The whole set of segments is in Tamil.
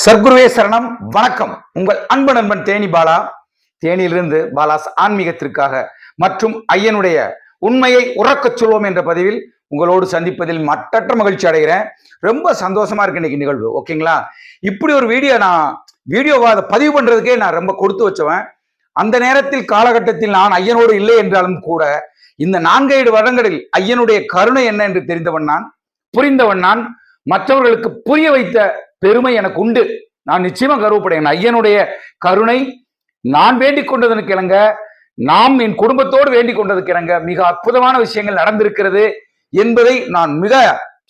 சர்க்குருவே சரணம். வணக்கம். உங்கள் அன்பு நண்பன் தேனி பாலா. தேனியிலிருந்து பாலாஸ் ஆன்மீகத்திற்காக மற்றும் ஐயனுடைய உண்மையை உறக்கச் சொல்வோம் என்ற பதிவில் உங்களோடு சந்திப்பதில் மட்டற்ற மகிழ்ச்சி அடைகிறேன். ரொம்ப சந்தோஷமா இருக்கு இன்னைக்கு நிகழ்வு. ஓகேங்களா? இப்படி ஒரு வீடியோவா அதை பதிவு பண்றதுக்கே நான் ரொம்ப கொடுத்து வச்சவன். அந்த நேரத்தில் காலகட்டத்தில் நான் ஐயனோடு இல்லை என்றாலும் கூட இந்த 4 வருடங்களில் ஐயனுடைய கருணை என்ன என்று தெரிந்தவன் நான், புரிந்தவன் நான், மற்றவர்களுக்கு புரிய வைத்த பெருமை எனக்கு உண்டு. நான் நிச்சயமா கருவப்படுகிறேன். ஐயனுடைய கருணை நான் வேண்டிக் கொண்டதற்கு இணங்க, நாம் என் குடும்பத்தோடு வேண்டிக் கொண்டதுக்கு இணங்க மிக அற்புதமான விஷயங்கள் நடந்திருக்கிறது என்பதை நான் மிக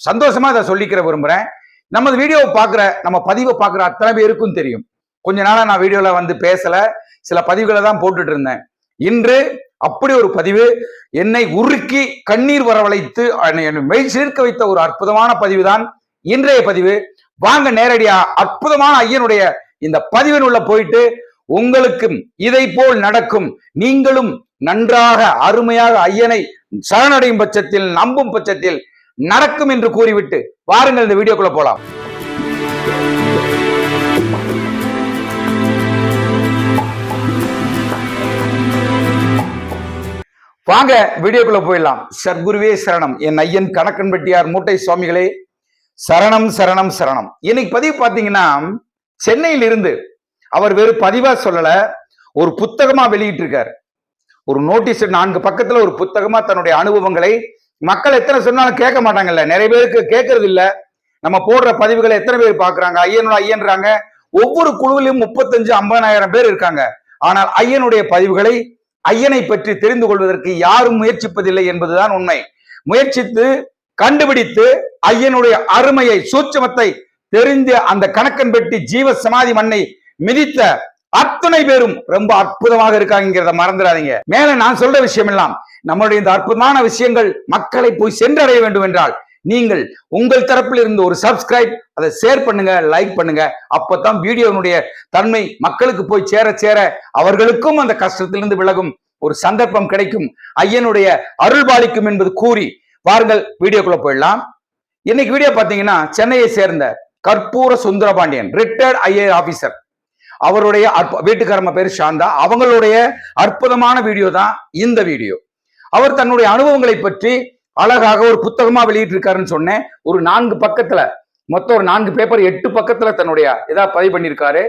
சந்தோஷமா இதை சொல்லிக்கிற விரும்புறேன். நமது வீடியோவை பார்க்குற, நம்ம பதிவை பார்க்குற அத்தனை பேருக்கும் தெரியும். கொஞ்ச நாளா நான் வீடியோல வந்து பேசல, சில பதிவுகளை தான் போட்டுட்டு இருந்தேன். இன்று அப்படி ஒரு பதிவு என்னை உருக்கி கண்ணீர் வரவழைத்து மெய் சீர்க்க வைத்த ஒரு அற்புதமான பதிவு தான் இன்றைய பதிவு. வாங்க நேரடியா அற்புதமான ஐயனுடைய இந்த பதிவின் உள்ள போயிட்டு உங்களுக்கும் இதை போல் நடக்கும், நீங்களும் நன்றாக அருமையாக ஐயனை சரணடையும் பட்சத்தில், நம்பும் பட்சத்தில் நடக்கும் என்று கூறிவிட்டு வாருங்கள் இந்த வீடியோக்குள்ள போலாம். வாங்க வீடியோக்குள்ள போயிடலாம். சர்க்குருவே சரணம். என் ஐயன் கணக்கன்பட்டியார் மூட்டை சுவாமிகளே சரணம் சரணம் சரணம். இன்னைக்கு பதிவு பாத்தீங்கன்னா, சென்னையில் இருந்து அவர் வெறும் பதிவா சொல்லல, ஒரு புத்தகமா வெளியிட்டு இருக்காரு. ஒரு நோட்டீஸ் 4 பக்கத்துல ஒரு புத்தகமா தன்னுடைய அனுபவங்களை, மக்கள் எத்தனை சொன்னாலும் கேட்க மாட்டாங்கல்ல, நிறைய பேருக்கு கேட்கறது இல்ல. நம்ம போடுற பதிவுகளை எத்தனை பேர் பாக்குறாங்க? ஐயன்றாங்க. ஒவ்வொரு குழுவிலும் 35-50,000 பேர் இருக்காங்க. ஆனால் ஐயனுடைய பதிவுகளை, ஐயனை பற்றி தெரிந்து கொள்வதற்கு யாரும் முயற்சிப்பதில்லை என்பதுதான் உண்மை. முயற்சித்து கண்டுபிடித்து ஐயனுடைய அருமையை, சூட்சமத்தை தெரிந்த அந்த கணக்கன்பட்டி ஜீவ சமாதி மண்ணை மிதித்த அத்தனை பேரும் ரொம்ப அற்புதமாக இருக்காங்கிறத மறந்துடாதீங்க. மேல நான் சொல்ற விஷயம் எல்லாம், நம்மளுடைய இந்த அற்புதமான விஷயங்கள் மக்களை போய் சென்றடைய வேண்டும் என்றால் நீங்கள் உங்கள் தரப்பில் இருந்து ஒரு சப்ஸ்கிரைப், அதை ஷேர் பண்ணுங்க, லைக் பண்ணுங்க. அப்பதான் வீடியோனுடைய தன்மை மக்களுக்கு போய் சேர சேர அவர்களுக்கும் அந்த கஷ்டத்திலிருந்து விலகும் ஒரு சந்தர்ப்பம் கிடைக்கும், ஐயனுடைய அருள் பாலிக்கும் என்பது கூறி வாருங்கள் வீடியோக்குள்ள போயிடலாம். இன்னைக்கு வீடியோ பாத்தீங்கன்னா, சென்னையை சேர்ந்த கற்பூர சுந்தரபாண்டியன், ரிட்டையர்ட் ஐஏ ஆபீசர், அவருடைய வீட்டுக்காரம்ம பேரு சாந்தா, அவங்களுடைய அற்புதமான வீடியோ தான் இந்த வீடியோ. அவர் தன்னுடைய அனுபவங்களை பற்றி அழகாக ஒரு புத்தகமா வெளியிட்டு இருக்காருன்னு சொன்னேன். ஒரு 4 பக்கத்துல, மொத்தம் ஒரு 4 பேப்பர் 8 பக்கத்துல தன்னுடைய ஏதாவது பதிவு பண்ணியிருக்காரு.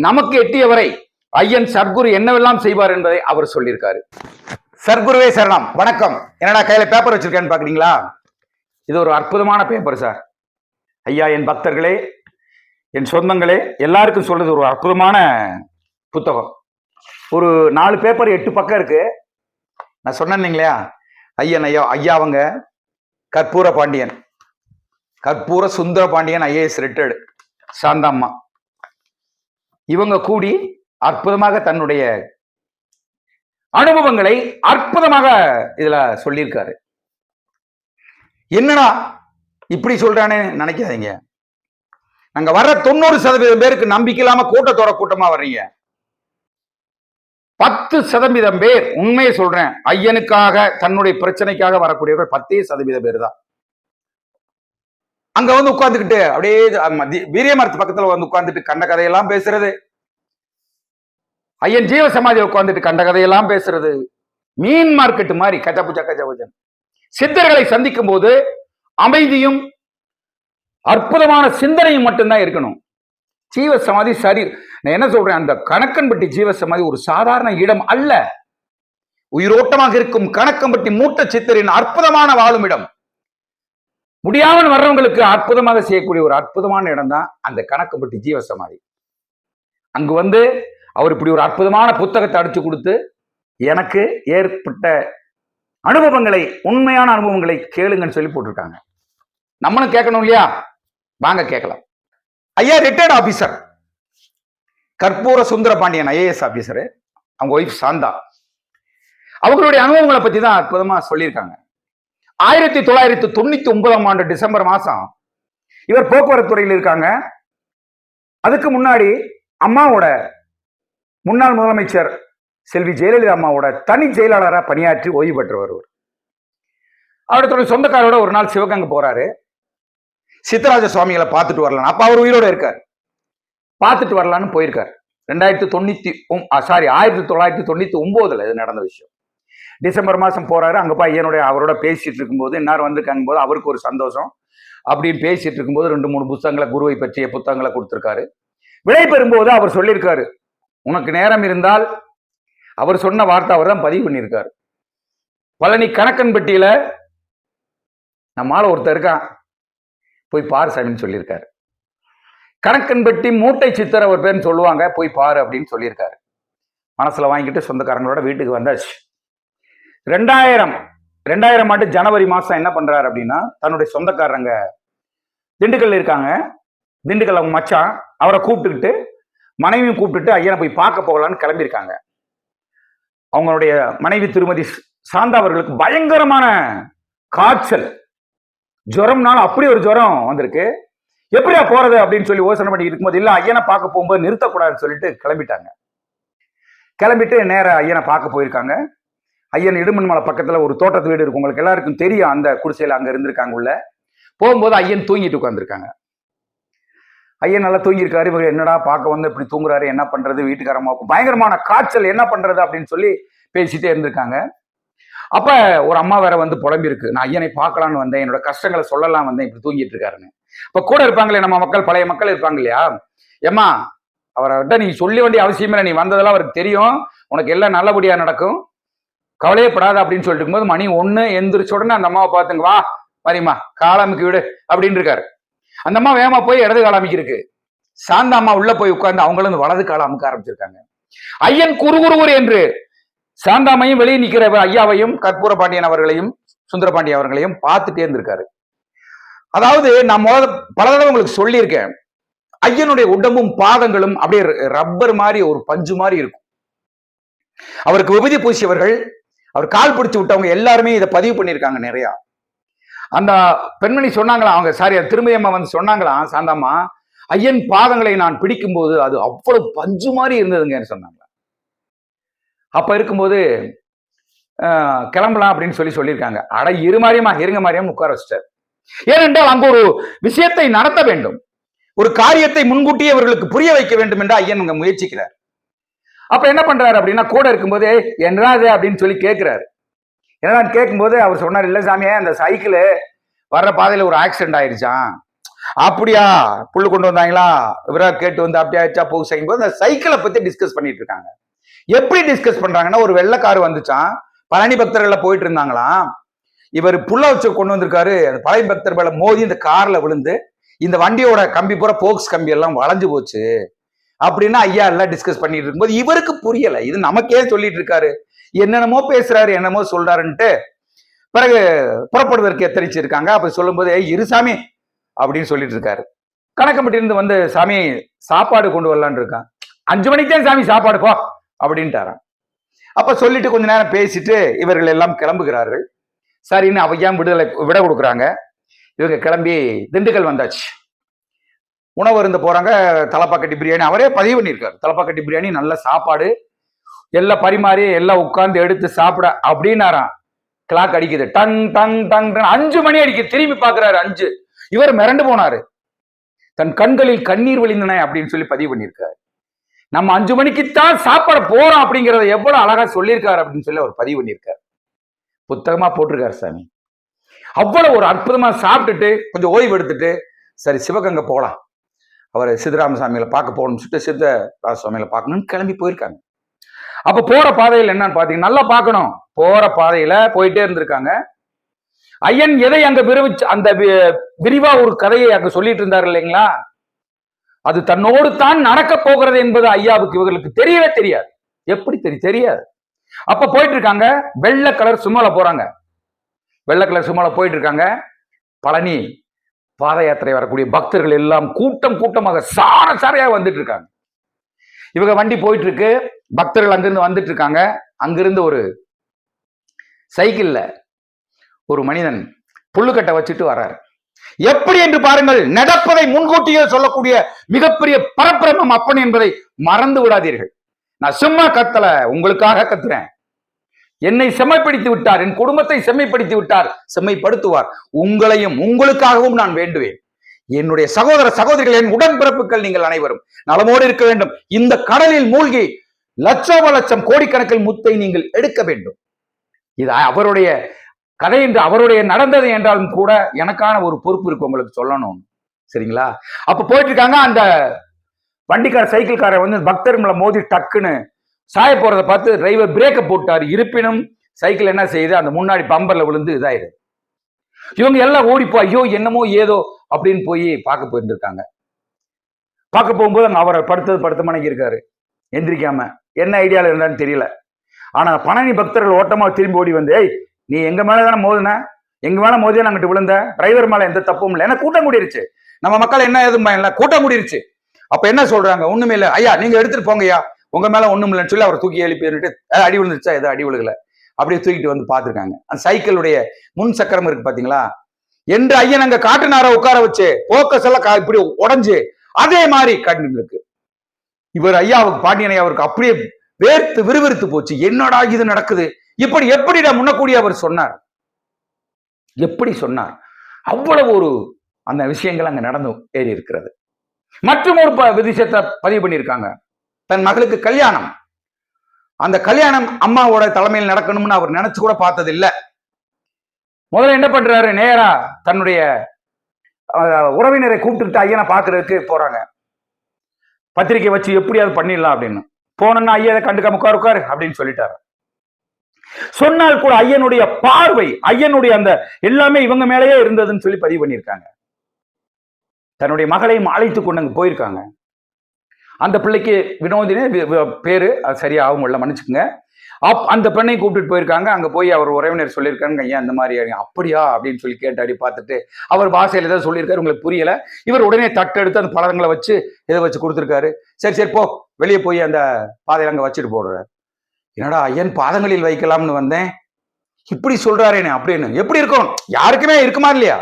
நமக்கு எட்டியவரை ஐயன் சர்க்குரு என்னவெல்லாம் செய்வார் என்பதை அவர் சொல்லியிருக்காரு. சர்க்குருவே சரணம். வணக்கம். என்னடா கையில பேப்பர் வச்சிருக்கேன்னு பாக்குறீங்களா? இது ஒரு அற்புதமான பேப்பர் சார். ஐயா, என் பக்தர்களே, என் சொந்தங்களே, எல்லாருக்கும் சொல்றது ஒரு அற்புதமான புத்தகம். ஒரு 4 பேப்பர் 8 பக்கம் இருக்கு. நான் சொன்னேன் இல்லையா, ஐயா அவங்க கற்பூர பாண்டியன், கற்பூர சுந்தர பாண்டியன் ஐஏஎஸ் ரிட்டையர்டு சாந்தாம்மா, இவங்க கூடி அற்புதமாக தன்னுடைய அனுபவங்களை அற்புதமாக இதுல சொல்லியிருக்காரு. என்னடா இப்படி சொல்றானே நினைக்காதீங்க. நாங்க வர்ற 90% பேருக்கு நம்பிக்கை இல்லாம கூட்டமா வர்றீங்க. 10% பேர், உண்மையை சொல்றேன், ஐயனுக்காக தன்னுடைய பிரச்சனைக்காக வரக்கூடியவர்கள் 10% பேர் தான். அங்க வந்து உட்கார்ந்துக்கிட்டு அப்படியே வீரியமரத்து பக்கத்துல வந்து உட்கார்ந்துட்டு கண்ட கதையெல்லாம் பேசுறது, ஐயன் ஜீவ சமாதியை உட்கார்ந்துட்டு கண்ட கதையெல்லாம் பேசுறது, மீன் மார்க்கெட் மாதிரி கஜபுஜன். சித்தர்களை சந்திக்கும் போது அமைதியும் அற்புதமான சிந்தனையும் மட்டும்தான் இருக்கணும். ஜீவ சமாதி சரி, நான் என்ன சொல்றேன், அந்த கணக்கன்பட்டி ஜீவ சமாதி ஒரு சாதாரண இடம் அல்ல. உயிரோட்டமாக இருக்கும் கணக்கன்பட்டி மூட்ட சித்தரின் அற்புதமான வாழும் இடம். முடியாமல் வர்றவங்களுக்கு அற்புதமாக செய்யக்கூடிய ஒரு அற்புதமான இடம் தான் அந்த கணக்கன்பட்டி ஜீவ சமாதி. அங்கு வந்து அவர் இப்படி ஒரு அற்புதமான புத்தகத்தை அடிச்சு கொடுத்து எனக்கு ஏற்பட்ட அனுபவங்களை, உண்மையான அனுபவங்களை கேளுங்கன்னு சொல்லி போட்டிருக்காங்க. நம்மளும் கேட்கணும் இல்லையா? வாங்க கேட்கலாம். ஐயா ரிட்டையர்ட் ஆபீசர் கற்பூர சுந்தர பாண்டியன் ஐஏஎஸ் ஆபீசர், அவங்க ஒய்ஃப் சாந்தா, அவங்களுடைய அனுபவங்களை பத்தி தான் அற்புதமா சொல்லியிருக்காங்க. 1999ஆம் ஆண்டு டிசம்பர் மாசம் இவர் போக்குவரத்து துறையில் இருக்காங்க. அதுக்கு முன்னாடி அம்மாவோட, முன்னாள் முதலமைச்சர் செல்வி ஜெயலலிதா அம்மாவோட தனி செயலாளராக பணியாற்றி ஓய்வு பெற்றவர். அவருடைய சொந்தக்காரோட ஒரு நாள் சிவகங்கை போறாரு. சித்தராஜ சுவாமிகளை பார்த்துட்டு வரலாம். அப்ப அவர் உயிரோட இருக்கார். பார்த்துட்டு வரலான்னு போயிருக்காரு. 1999 இது நடந்த விஷயம். டிசம்பர் மாசம் போறாரு. அங்க போய் அவரோட பேசிட்டு இருக்கும்போது இன்னார் வந்திருக்காங்க போது அவருக்கு ஒரு சந்தோஷம். அப்படின்னு பேசிட்டு இருக்கும்போது 2-3 புத்தகங்களை, குருவை பற்றிய புத்தகங்களை கொடுத்திருக்காரு. விடை பெறும்போது அவர் சொல்லியிருக்காரு, உனக்கு நேரம் இருந்தால், அவர் சொன்ன வார்த்தை அவர் தான் பதிவு பண்ணியிருக்காரு. பழனி கணக்கன்பட்டியில நம்மால ஒருத்தர் இருக்கான், போய் பாரு சாமின்னு சொல்லியிருக்காரு. கணக்கன்பட்டி மூட்டை சித்தர் அவர் பேர்னு சொல்லுவாங்க, போய் பாரு அப்படின்னு சொல்லியிருக்காரு. மனசுல வாங்கிட்டு சொந்தக்காரங்களோட வீட்டுக்கு வந்தாச்சு. 2000 ஆண்டு ஜனவரி மாசம் என்ன பண்றாரு அப்படின்னா, தன்னுடைய சொந்தக்காரங்க திண்டுக்கல்ல இருக்காங்க, திண்டுக்கல் அவங்க மச்சான், அவரை கூப்பிட்டுக்கிட்டு மனைவியும் கூப்பிட்டுட்டு ஐயனை போய் பார்க்க போகலான்னு கிளம்பியிருக்காங்க. அவங்களுடைய மனைவி திருமதி சாந்தா அவர்களுக்கு பயங்கரமான காய்ச்சல், ஜுரம்னால அப்படி ஒரு ஜுரம் வந்திருக்கு. எப்படியா போறது அப்படின்னு சொல்லி யோசனை பண்ணி இருக்கும்போது, இல்ல ஐயனை பார்க்க போகும்போது நிறுத்தக்கூடாதுன்னு சொல்லிட்டு கிளம்பிட்டாங்க. கிளம்பிட்டு நேர ஐயனை பார்க்க போயிருக்காங்க. ஐயன் இடுமன் மலை பக்கத்துல ஒரு தோட்டத்து வீடு இருக்கு, உங்களுக்கு எல்லாருக்கும் தெரியும். அந்த குடிசையில அங்க இருந்திருக்காங்க. உள்ள போகும்போது ஐயன் தூங்கிட்டு உட்காந்துருக்காங்க. ஐயன் நல்லா தூங்கியிருக்காரு. இவங்க என்னடா பார்க்க வந்து இப்படி தூங்குறாரு, என்ன பண்றது, வீட்டுக்காரமாவுக்கும் பயங்கரமான காய்ச்சல், என்ன பண்றது அப்படின்னு சொல்லி பேசிட்டே இருந்திருக்காங்க. அப்ப ஒரு அம்மா வேற வந்து புலம்பி இருக்கு, நான் ஐயனை பார்க்கலான்னு வந்தேன், என்னோட கஷ்டங்களை சொல்லலாம் வந்தேன், இப்படி தூங்கிட்டு இருக்காருன்னு. இப்ப கூட இருப்பாங்களே நம்ம மக்கள், பழைய மக்கள் இருப்பாங்க இல்லையா, ஏமா அவர்கிட்ட நீ சொல்ல வேண்டிய அவசியமே இல்லை, நீ வந்ததெல்லாம் அவருக்கு தெரியும், உனக்கு எல்லாம் நல்லபடியா நடக்கும், கவலையப்படாத அப்படின்னு சொல்லிட்டு இருக்கும்போது மணி 1 எந்திரிச்ச உடனே அந்த அம்மாவை பார்த்துங்க, வா மரிமா காலாமிக்கு விடு அப்படின்னு இருக்காரு. அந்த அம்மா வேகமா போய் இடது காலாமிக்கு இருக்கு. சாந்த அம்மா உள்ள போய் உட்கார்ந்து அவங்களும் வலது காலம் அமுக்க ஆரம்பிச்சிருக்காங்க. ஐயன் குறுகுறுகுறு என்று சாந்தாமையும் வெளியே நிக்கிற ஐயாவையும் கற்பூர பாண்டியன் அவர்களையும் சுந்தரபாண்டியன் அவர்களையும் பார்த்துட்டே இருந்திருக்காரு. அதாவது நான் பல தடவை உங்களுக்கு சொல்லியிருக்கேன், ஐயனுடைய உடம்பும் பாதங்களும் அப்படியே ரப்பர் மாதிரி, ஒரு பஞ்சு மாதிரி இருக்கும். அவருக்கு விபூதி பூசியவர்கள், அவர் கால் பிடிச்சு விட்டவங்க எல்லாருமே இதை பதிவு பண்ணியிருக்காங்க நிறைய. அந்த பெண்மணி சொன்னாங்களா, அவங்க சாரி திருமதியம்மா வந்து சொன்னாங்களாம், சாந்தாம்மா ஐயன் பாதங்களை நான் பிடிக்கும் போது அது அவ்வளவு பஞ்சு மாதிரி இருந்ததுங்கன்னு சொன்னாங்க. அப்ப இருக்கும்போது கிளம்பலாம் அப்படின்னு சொல்லியிருக்காங்க. அட இரு மாரியமா இருங்க மாரியம் உட்கார வச்சிட்டார். ஏனென்றால் அங்கு ஒரு விஷயத்தை நடத்த வேண்டும், ஒரு காரியத்தை முன்கூட்டியே அவர்களுக்கு புரிய வைக்க வேண்டும் என்று ஐயன் அங்க முயற்சிக்கிறார். அப்ப என்ன பண்றாரு அப்படின்னா, கூட இருக்கும்போது என்னது அப்படின்னு சொல்லி கேட்கிறாரு. என்னன்னு கேட்கும்போது அவர் சொன்னார், இல்ல சாமியே அந்த சைக்கிள் வர்ற பாதையில ஒரு ஆக்சிடென்ட் ஆயிடுச்சான். அப்படியா, புல்லு கொண்டு வந்தாங்களா, இவரா கேட்டு வந்து அப்படியே ஆயிடுச்சா போக செய்யும் போது அந்த சைக்கிளை பத்தி டிஸ்கஸ் பண்ணிட்டு இருக்காங்க. எப்படி டிஸ்கஸ் பண்றாங்கன்னா, ஒரு வெள்ளைக்காரு வந்துச்சான், பழனி பக்தர்கள போயிட்டு இருந்தாங்களாம், இவர் புல்ல வச்சு கொண்டு வந்திருக்காரு, அந்த பழனி பக்தர் மேல மோதி இந்த கார்ல விழுந்து இந்த வண்டியோட கம்பி பூரா போக்ஸ் கம்பி எல்லாம் வளைஞ்சு போச்சு அப்படின்னா ஐயா எல்லாம் டிஸ்கஸ் பண்ணிட்டு இருக்கும்போது இவருக்கு புரியல, இது நமக்கே சொல்லிட்டு இருக்காரு, என்னென்னமோ பேசுறாரு, என்னமோ சொல்றாருன்ட்டு பிறகு புறப்படுவதற்கு எத்தரிச்சிருக்காங்க. அப்ப சொல்லும் போது இருசாமி அப்படின்னு சொல்லிட்டு இருக்காரு. கணக்கம்பட்டி இருந்து வந்து, சாமி சாப்பாடு கொண்டு வரலான்னு இருக்கான். 5 மணிக்கு தான் சாமி சாப்பாடு போ அப்படின்ட்டாராம். அப்ப சொல்லிட்டு கொஞ்ச நேரம் பேசிட்டு இவர்கள் எல்லாம் கிளம்புகிறார்கள். சரின்னு அவையா விட கொடுக்குறாங்க. இவங்க கிளம்பி திண்டுக்கல் வந்தாச்சு. உணவு இருந்து போறாங்க. தலப்பாக்கட்டி பிரியாணி அவரே பதிவு பண்ணியிருக்காரு. தலப்பாக்கட்டி பிரியாணி நல்ல சாப்பாடு, எல்லாம் பரிமாறி எல்லாம் உட்கார்ந்து எடுத்து சாப்பிட அப்படின்னாராம். கிளாக் அடிக்குது, டங் டங் டங் 5 மணி அடிக்குது. திரும்பி பாக்குறாரு 5. இவர் மிரண்டு போனாரு, தன் கண்களில் கண்ணீர் விழிந்தன அப்படின்னு சொல்லி பதிவு பண்ணியிருக்காரு. நம்ம 5 மணிக்குத்தான் சாப்பாடு போறோம் அப்படிங்கறத எவ்வளவு அழகா சொல்லியிருக்காரு அப்படின்னு சொல்லி அவர் பதிவு பண்ணியிருக்காரு. புத்தகமா போட்டிருக்காரு சாமி. அவ்வளவு ஒரு அற்புதமா சாப்பிட்டுட்டு கொஞ்சம் ஓய்வு எடுத்துட்டு, சரி சிவகங்கை போகலாம், அவர் சித்தராமசாமியில பார்க்க போகணும்னு சொல்லிட்டு சித்தராம சுவாமியில பார்க்கணும்னு கிளம்பி போயிருக்காங்க. அப்ப போற பாதையில் என்னன்னு பாத்தீங்கன்னா, நல்லா பார்க்கணும், போற பாதையில போயிட்டே இருந்திருக்காங்க. ஐயன் எதை அங்க அந்த விரிவா ஒரு கதையை அங்க சொல்லிட்டு இருந்தாரு இல்லைங்களா, அது தன்னோடு தான் நடக்க போகிறது என்பது ஐயாவுக்கு இவர்களுக்கு தெரியவே தெரியாது. எப்படி தெரியாது. அப்ப போயிட்டு இருக்காங்க, வெள்ளை கலர் சுமல போறாங்க. வெள்ளை கலர் சுமல போயிட்டு இருக்காங்க. பழனி பாத யாத்திரை வரக்கூடிய பக்தர்கள் எல்லாம் கூட்டம் கூட்டமாக சாரையா வந்துட்டு இருக்காங்க. இவங்க வண்டி போயிட்டு இருக்கு, பக்தர்கள் அங்கிருந்து வந்துட்டு இருக்காங்க. அங்கிருந்து ஒரு சைக்கிள்ல ஒரு மனிதன் புல்லுக்கட்டை வச்சுட்டு வர்றாரு. எப்படி என்று பாருங்கள், நடப்பதை முன்கூட்டியே சொல்லக்கூடிய மிகப்பெரிய பரபிரமம் அப்பன் என்பதை மறந்து விடாதீர்கள். நான் சும்மா கத்தல, உங்களுக்காக கத்துறேன். என்னை செம்மைப்படுத்தி விட்டார், என் குடும்பத்தை செம்மைப்படுத்தி விட்டார், செம்மைப்படுத்துவார். உங்களையும் உங்களுக்காகவும் நான் வேண்டுவேன். என்னுடைய சகோதர சகோதரிகள், என் உடன்பிறப்புகள் நீங்கள் அனைவரும் நலமோடு இருக்க வேண்டும். இந்த கடலில் மூழ்கி லட்சோப லட்சம் கோடிக்கணக்கில் முத்தை நீங்கள் எடுக்க வேண்டும். இது அவருடைய கதை என்று, அவருடைய நடந்தது என்றாலும் கூட எனக்கான ஒரு பொறுப்பு இருக்கு உங்களுக்கு சொல்லணும். சரிங்களா? அப்ப போயிட்டு இருக்காங்க. அந்த வண்டிக்கார சைக்கிள்காரர் வந்து பக்தர்களை மோதி டக்குன்னு சாய போறதை பார்த்து டிரைவர் பிரேக்க போட்டாரு. இருப்பினும் சைக்கிள் என்ன செய்யுது, அந்த முன்னாடி பம்பர்ல விழுந்து இதாயிருது. இவங்க எல்லாம் ஓடிப்போ ஐயோ என்னமோ ஏதோ அப்படின்னு போய் பார்க்க போயிருந்திருக்காங்க. பார்க்க போகும்போது அங்க அவரை படுத்த மணிக்கு இருக்காரு, எந்திரிக்காம. என்ன ஐடியால இருந்தான்னு தெரியல. ஆனா பழனி பக்தர்கள் ஓட்டமா திரும்பி ஓடி வந்து, ஏய் நீ எங்க மேலதானே மோதுன, எங்க மேல மோதியா நாங்கிட்டு விழுந்த, டிரைவர் மேல எந்த தப்பும் இல்லை. ஏன்னா கூட்டம் கூடிருச்சு, நம்ம மக்கள் என்ன எதுவும் இல்லை, கூட்டம் கூடிருச்சு. அப்ப என்ன சொல்றாங்க, ஒண்ணுமே இல்லை ஐயா, நீங்க எடுத்துட்டு போங்கய்யா, உங்க மேல ஒண்ணும் இல்லைன்னு சொல்லி அவர் தூக்கி எழுப்பிட்டு, அடி விழுந்துருச்சா, ஏதோ அடி விழுகல, அப்படியே தூக்கிட்டு வந்து பார்த்துருக்காங்க. அந்த சைக்கிளுடைய முன் சக்கரம் இருக்கு பாத்தீங்களா, என்று ஐயன் அங்க காட்டுனார உட்கார வச்சு போக்கஸ் எல்லாம் இப்படி உடஞ்சு அதே மாதிரி காட்டிருக்கு. இவர் ஐயாவுக்கு, பாண்டியன் ஐயாவுக்கு அப்படியே வேர்த்து விறுவிறுத்து போச்சு. என்னடா இது நடக்குது, இப்படி எப்படிடா முன்னக்கூடிய அவர் சொன்னார், எப்படி சொன்னார். அவ்வளவு ஒரு அந்த விஷயங்கள் அங்க நடந்து ஏறி இருக்கிறது. மற்றும் ஒரு விஷயத்தை பதிவு பண்ணியிருக்காங்க. தன் மகளுக்கு கல்யாணம், அந்த கல்யாணம் அம்மாவோட தலைமையில் நடக்கணும்னு அவர் நினைச்சு கூட பார்த்தது இல்லை. முதல்ல என்ன பண்றாரு, நேரா தன்னுடைய உறவினரை கூப்பிட்டுக்கிட்டு ஐயனை பாக்குறதுக்கு போறாங்க. பத்திரிக்கை வச்சு எப்படியாவது பண்ணிடலாம் அப்படின்னு போனோம்னா, ஐயா கண்டுக்காம உட்காரு அப்படின்னு சொல்லிட்டாரு. சொன்னால் கூட ஐயனுடைய பார்வை, ஐயனுடைய அந்த எல்லாமே இவங்க மேலேயே இருந்ததுன்னு சொல்லி பதிவு பண்ணியிருக்காங்க. தன்னுடைய மகளையும் அழைத்து கொண்டு அங்க போயிருக்காங்க. அந்த பிள்ளைக்கு வினோதினே பேரு, அது சரியா அவங்க மன்னிச்சுக்குங்க. அந்த பெண்ணை கூப்பிட்டு போயிருக்காங்க. அங்க போய் அவர் உறவினர் சொல்லியிருக்காங்க, ஐயா இந்த மாதிரி. அப்படியா அப்படின்னு சொல்லி கேட்டாடி பார்த்துட்டு அவர் பாஷையில ஏதாவது சொல்லியிருக்காரு, உங்களுக்கு புரியல. இவர் உடனே தட்டெடுத்து அந்த பழங்களை வச்சு இதை வச்சு கொடுத்துருக்காரு. சரி சரி போ, வெளியே போய் அந்த பாதையில அங்க வச்சுட்டு போடுறாரு. என்னடா ஐயன் பாதங்களில் வைக்கலாம்னு வந்தேன், இப்படி சொல்றாரேன்னு அப்படின்னு. எப்படி இருக்கும், யாருக்குமே இருக்குமா இல்லையா?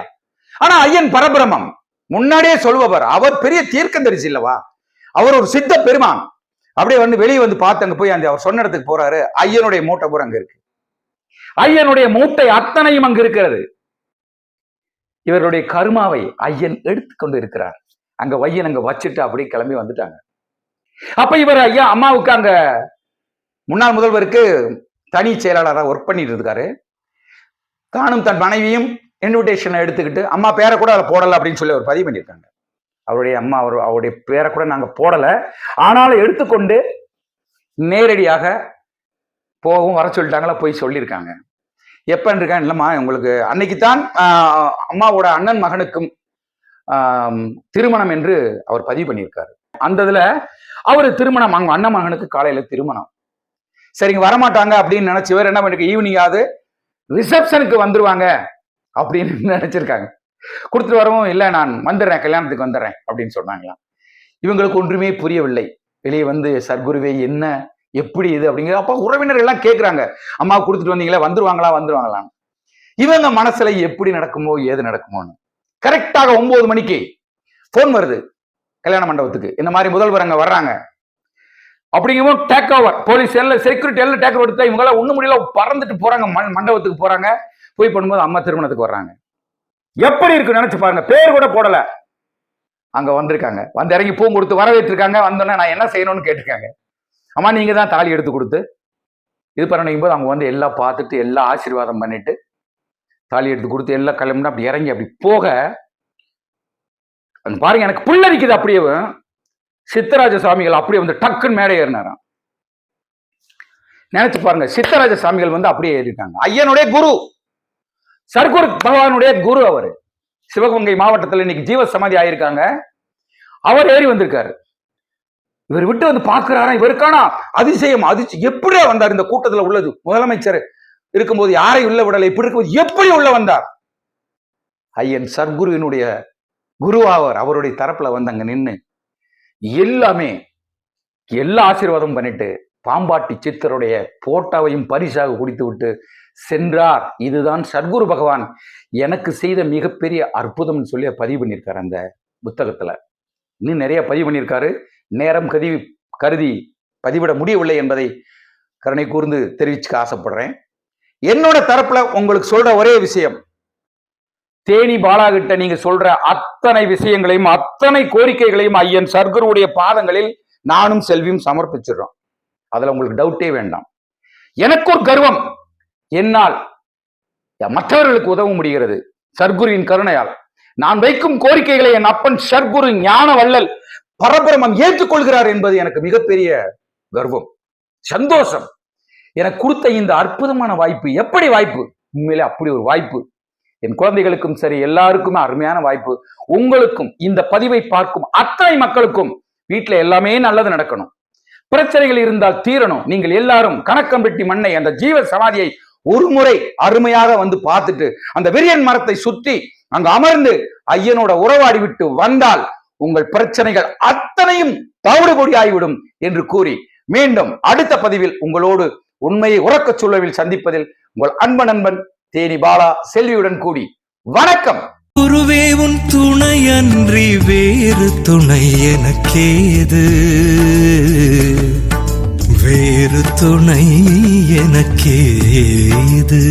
ஆனா ஐயன் பரபிரமம், முன்னாடியே சொல்லுவார். அவர் பெரிய தீர்க்கதரிசி இல்லவா, அவர் ஒரு சித்த பெருமான். அப்படியே வந்து வெளியே வந்து பார்த்து அங்க போய் அந்த அவர் சொன்ன இடத்துக்கு போறாரு. ஐயனுடைய மூட்டை பூரா அங்க இருக்கு. ஐயனுடைய மூட்டை அத்தனையும் அங்கு இருக்கிறது. இவருடைய கருமாவை ஐயன் எடுத்துக்கொண்டு இருக்கிறார். அங்க வையன் அங்க வச்சுட்டு அப்படியே கிளம்பி வந்துட்டாங்க. அப்ப இவர் ஐயா அம்மாவுக்கு அங்க முன்னாள் முதல்வருக்கு தனி செயலாளராக ஒர்க் பண்ணிட்டு இருக்காரு. தானும் தன் மனைவியும் இன்விடேஷனை எடுத்துக்கிட்டு, அம்மா பேரை கூட அதை போடல அப்படின்னு சொல்லி அவர் பதிவு பண்ணியிருக்காங்க. அவருடைய அம்மா அவருடைய பேரை கூட நாங்க போடல, ஆனாலும் எடுத்துக்கொண்டு நேரடியாக போகவும் வர சொல்லிட்டாங்களா, போய் சொல்லியிருக்காங்க. எப்பன்னு இருக்காங்க, இல்லம்மா உங்களுக்கு அன்னைக்குத்தான் அம்மாவோட அண்ணன் மகனுக்கும் திருமணம் என்று அவர் பதிவு பண்ணியிருக்காரு. அந்த இதுல அவரு திருமணம், அவங்க அண்ணன் மகனுக்கு காலையில திருமணம். சரிங்க வரமாட்டாங்க அப்படின்னு நினைச்சவர் என்ன பண்ணிருக்க, ஈவினிங்காவது ரிசப்ஷனுக்கு வந்துருவாங்க அப்படின்னு நினைச்சிருக்காங்க. கொடுத்துட்டு வரவும், இல்லை நான் வந்துடுறேன், கல்யாணத்துக்கு வந்துடுறேன் அப்படின்னு சொன்னாங்களாம். இவங்களுக்கு ஒன்றுமே புரியவில்லை. வெளியே வந்து சர்க்குருவே என்ன எப்படி இது அப்படிங்கிற. அப்ப உறவினர் எல்லாம் கேட்கிறாங்க, அம்மா கொடுத்துட்டு வந்தீங்களா, வந்துருவாங்களான்னு. இவங்க மனசுல எப்படி நடக்குமோ ஏது நடக்குமோன்னு. கரெக்டாக 9 மணிக்கு போன் வருது கல்யாண மண்டபத்துக்கு, இந்த மாதிரி முதல்வர் அங்க வர்றாங்க அப்படிங்கவும் டேக் ஓவர், போலீஸ் எல்லாம் செக்யூரிட்டி எல்லாம் டேக் ஓவர் எடுத்தா இவங்களாம் ஒண்ணு முடியல, பறந்துட்டு போறாங்க, மண்டபத்துக்கு போறாங்க. போய் பண்ணும்போது அம்மா திருமணத்துக்கு வர்றாங்க. எப்படி இருக்கு நினைச்சு பாருங்க, பேர் கூட போடல. அங்க வந்திருக்காங்க, வந்து இறங்கி பூ கொடுத்து வரவேற்றிருக்காங்க. வந்தோன்னே நான் என்ன செய்யணும்னு கேட்டிருக்காங்க. அம்மா நீங்க தான் தாலி எடுத்து கொடுத்து இது பண்ணணும் போது அவங்க வந்து எல்லாம் பார்த்துட்டு எல்லாம் ஆசீர்வாதம் பண்ணிட்டு தாலி எடுத்து கொடுத்து எல்லாம் கிளம்புனா அப்படி இறங்கி அப்படி போக பாருங்க, எனக்கு புல்லரிக்குது. அப்படியே சித்தராஜ சுவாமிகள் அப்படியே வந்து டக்குன்னு மேடை ஏறினாராம். நினைச்சு பாருங்க, சித்தராஜ சுவாமிகள் வந்து அப்படியே ஏறிட்டாங்க. ஐயனுடைய குரு, சர்க்குரு பகவானுடைய குரு அவரு. சிவகங்கை மாவட்டத்தில் இன்னைக்கு ஜீவ சமாதி ஆயிருக்காங்க. அவர் ஏறி வந்திருக்காரு. இவர் விட்டு வந்து பார்க்கிறாரா, இவருக்கான அதிசயம் எப்படியா வந்தார் இந்த கூட்டத்தில் உள்ளது. முதலமைச்சர் இருக்கும்போது யாரை உள்ள விடலை, இப்படி இருக்கும்போது எப்படி உள்ள வந்தார். ஐயன் சர்க்குருவினுடைய குருவாவர், அவருடைய தரப்புல வந்து அங்க நின்று எல்லாமே எல்லா ஆசீர்வாதம் பண்ணிட்டு பாம்பாட்டி சித்தருடைய போட்டாவையும் பரிசாக குடித்து விட்டு சென்றார். இதுதான் சர்க்குரு பகவான் எனக்கு செய்த மிகப்பெரிய அற்புதம் சொல்லி பதிவு பண்ணியிருக்காரு அந்த புத்தகத்துல. இன்னும் நிறைய பதிவு பண்ணியிருக்காரு. நேரம் கருதி பதிவிட முடியவில்லை என்பதை கருணை கூர்ந்து தெரிவிச்சுக்க ஆசைப்படுறேன். என்னோட தரப்புல உங்களுக்கு சொல்ற ஒரே விஷயம், தேனி பாலா கிட்ட நீங்க சொல்ற அத்தனை விஷயங்களையும் அத்தனை கோரிக்கைகளையும் ஐயன் சர்க்குருவுடைய பாதங்களில் நானும் செல்வியும் சமர்ப்பிச்சிடுறோம். அதுல உங்களுக்கு டவுட்டே வேண்டாம். எனக்கு ஒரு கர்வம், என்னால் மற்றவர்களுக்கு உதவ முடிகிறது சர்க்குருவின் கருணையால். நான் வைக்கும் கோரிக்கைகளை என் அப்பன் சர்க்குரு ஞான வள்ளல் பரபிரமம் ஏற்றுக்கொள்கிறார் என்பது எனக்கு மிகப்பெரிய கர்வம், சந்தோஷம். எனக்கு கொடுத்த இந்த அற்புதமான வாய்ப்பு, எப்படி வாய்ப்பு, உண்மையிலே அப்படி ஒரு வாய்ப்பு. என் குழந்தைகளுக்கும் சரி, எல்லாருக்குமே அருமையான வாய்ப்பு. உங்களுக்கும், இந்த பதிவை பார்க்கும் அத்தனை மக்களுக்கும் வீட்டுல எல்லாமே நல்லது நடக்கணும், பிரச்சனைகள் இருந்தால் தீரணும். நீங்கள் எல்லாரும் கணக்கம்பட்டி மண்ணை, அந்த ஜீவ சமாதியை ஒரு முறை அருமையாக வந்து பார்த்துட்டு அந்த விரியன் மரத்தை சுற்றி அங்கு அமர்ந்து ஐயனோட உறவாடி விட்டு வந்தால் உங்கள் பிரச்சனைகள் அத்தனையும் தவிடுபொடி ஆகிவிடும் என்று கூறி, மீண்டும் அடுத்த பதிவில் உங்களோடு உண்மையை உறக்க சொல்லவில் சந்திப்பதில் உங்கள் அன்பு நண்பன் தேனி பாலா செல்வியுடன் கூடி வணக்கம். குருவே உன் துணையன்றி வேறு துணை எனக்கேது, வேறு துணை எனக்கேது.